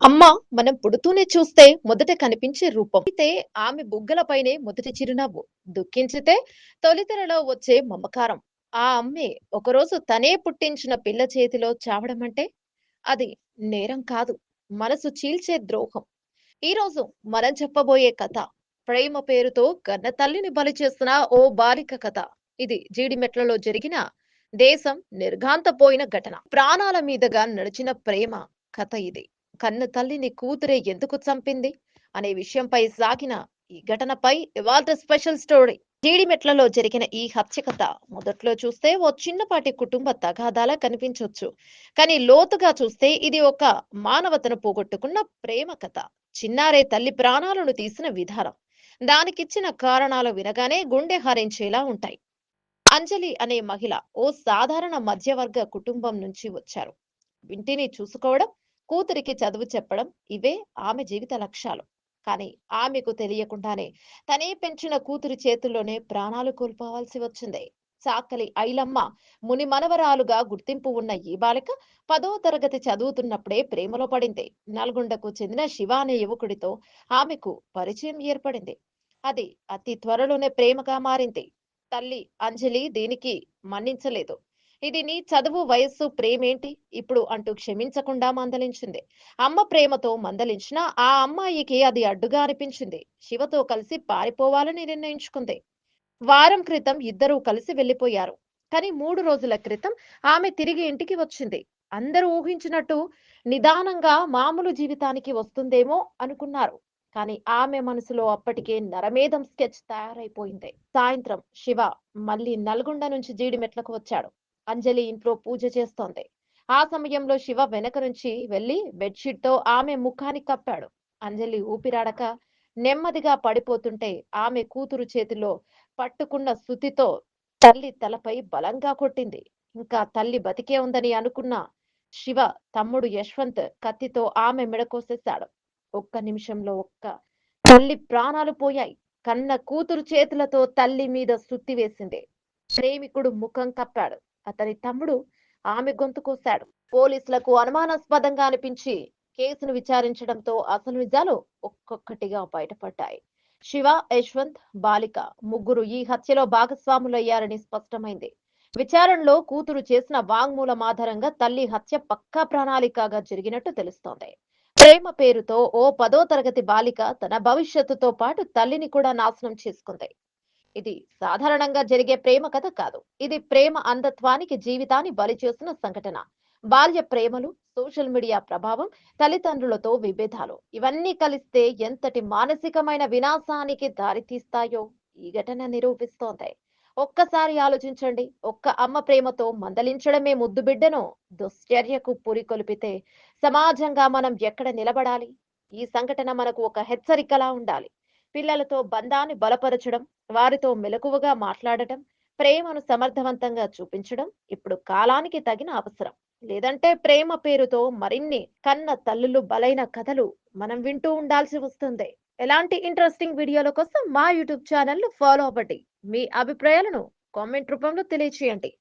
అమ్మ మనం పుడుతూనే చూస్తే మొదట కనిపించే రూపం. అయితే ఆమె బుగ్గలపైనే మొదటి చిరునవ్వు. దుఃఖించితే తొలితెరలో వచ్చే మమకారం. ఆ అమ్మే ఒకరోజు తనే పుట్టించిన పిల్ల చేతిలో చావడమంటే అది నేరం కాదు. మనసు చీల్చే ద్రోహం. ఈరోజు మనం చెప్పబోయే కథ ప్రేమ పేరుతో కన్న తల్లిని బలి చేసిన ఓ బాలిక కథ. ఇది జీడిమెట్లలో జరిగిన దేశం నిర్ఘాంతపోయిన ఘటన. ప్రాణాల మీదుగా నడిచిన ప్రేమ కథ ఇది. కన్న తల్లిని కూతురే ఎందుకు చంపింది అనే విషయంపై సాగిన ఈ ఘటనపై ఇవాల్టి స్పెషల్ స్టోరీ. జీడిమెట్లలో జరిగిన ఈ హత్య కథ మొదట్లో చూస్తే ఓ చిన్నపాటి కుటుంబ తగాదాలా కనిపించొచ్చు. కానీ లోతుగా చూస్తే ఇది ఒక మానవతను పోగొట్టుకున్న ప్రేమ కథ. చిన్నారే తల్లి ప్రాణాలను తీసిన విధానం, దానికిచ్చిన కారణాలు వినగానే గుండె హరించేలా ఉంటాయి. అంజలి అనే మహిళ ఓ సాధారణ మధ్యవర్గ కుటుంబం నుంచి వచ్చారు. ఇంటిని చూసుకోవడం, కూతురికి చదువు చెప్పడం ఇవే ఆమె జీవిత లక్ష్యాలు. కానీ ఆమెకు తెలియకుండానే తనే పెంచిన కూతురి చేతుల్లోనే ప్రాణాలు కోల్పోవాల్సి వచ్చింది. చాకలి ఐలమ్మ ముని మనవరాలుగా గుర్తింపు ఉన్న ఈ బాలిక 10వ తరగతి చదువుతున్నప్పుడే ప్రేమలో పడింది. నల్గొండకు చెందిన శివ అనే యువకుడితో ఆమెకు పరిచయం ఏర్పడింది. అది అతి త్వరలోనే ప్రేమగా మారింది. తల్లి అంజలి దీనికి మన్నించలేదు. ఇది నీ చదువు, వయస్సు, ప్రేమేంటి ఇప్పుడు అంటూ క్షమించకుండా మందలించింది. అమ్మ ప్రేమతో మందలించిన ఆ అమ్మాయికి అది అడ్డుగా అనిపించింది. శివతో కలిసి పారిపోవాలని నిర్ణయించుకుంది. వారం క్రితం ఇద్దరూ కలిసి వెళ్లిపోయారు. కానీ 3 రోజుల క్రితం ఆమె తిరిగి ఇంటికి వచ్చింది. అందరూ ఊహించినట్టు నిదానంగా మామూలు జీవితానికి వస్తుందేమో అనుకున్నారు. కానీ ఆమె మనసులో అప్పటికే నరమేధం స్కెచ్ తయారైపోయింది. సాయంత్రం శివ మళ్ళీ నల్గొండ నుంచి జీడిమెట్లకు వచ్చాడు. అంజలి ఇంట్లో పూజ చేస్తోంది. ఆ సమయంలో శివ వెనక నుంచి వెళ్లి బెడ్షీట్ తో ఆమె ముఖాన్ని కప్పాడు. అంజలి ఊపిరాడక నెమ్మదిగా పడిపోతుంటే ఆమె కూతురు చేతిలో పట్టుకున్న సుతితో తల్లి తలపై బలంగా కొట్టింది. ఇంకా తల్లి బతికే ఉందని అనుకున్న శివ తమ్ముడు యశ్వంత్ కత్తితో ఆమె మెడ కోసేశాడు. ఒక్క నిమిషంలో తల్లి ప్రాణాలు పోయాయి. కన్న కూతురు చేతులతో తల్లి మీద సుత్తి వేసింది. ప్రేమికుడు ముఖం కప్పాడు. అతని తమ్ముడు ఆమె గొంతు కోశాడు. పోలీసులకు అనుమానాస్పదంగా అనిపించి కేసును విచారించడంతో అసలు నిజాలు ఒక్కొక్కటిగా బయటపడ్డాయి. శివ, యశ్వంత్, బాలిక ముగ్గురు ఈ హత్యలో భాగస్వాములయ్యారని స్పష్టమైంది. విచారణలో కూతురు చేసిన వాంగ్మూలం ఆధారంగా తల్లి హత్య పక్కా ప్రణాళికగా జరిగినట్టు తెలుస్తోంది. ప్రేమ పేరుతో ఓ 10వ తరగతి బాలిక తన భవిష్యత్తుతో పాటు తల్లిని కూడా నాశనం చేసుకుంది. ఇది సాధారణంగా జరిగే ప్రేమ కథ కాదు. ఇది ప్రేమ అంధత్వానికి జీవితాన్ని బలి చేసిన సంఘటన. బాల్య ప్రేమలు, సోషల్ మీడియా ప్రభావం, తల్లిదండ్రులతో విభేదాలు ఇవన్నీ కలిస్తే ఎంతటి మానసికమైన వినాశానికి దారితీస్తాయో ఈ ఘటన నిరూపిస్తోంది. ఒక్కసారి ఆలోచించండి. ఒక్క అమ్మ ప్రేమతో మందలించడమే ముద్దు బిడ్డను దుశ్చర్యకు పురికొల్పితే సమాజంగా మనం ఎక్కడ నిలబడాలి? ఈ సంఘటన మనకు ఒక హెచ్చరికలా ఉండాలి. పిల్లలతో బంధాన్ని బలపరచడం, వారితో మెలకువగా మాట్లాడటం, ప్రేమను సమర్థవంతంగా చూపించడం ఇప్పుడు కాలానికి తగిన అవసరం. లేదంటే ప్రేమ పేరుతో మరిన్ని కన్న తల్లులు బలైన కథలు మనం వింటూ ఉండాల్సి వస్తుంది. ఎలాంటి ఇంట్రెస్టింగ్ వీడియోల కోసం మా యూట్యూబ్ ఛానల్ ను ఫాలో అవ్వండి. మీ అభిప్రాయాలను కామెంట్ రూపంలో తెలియచేయండి.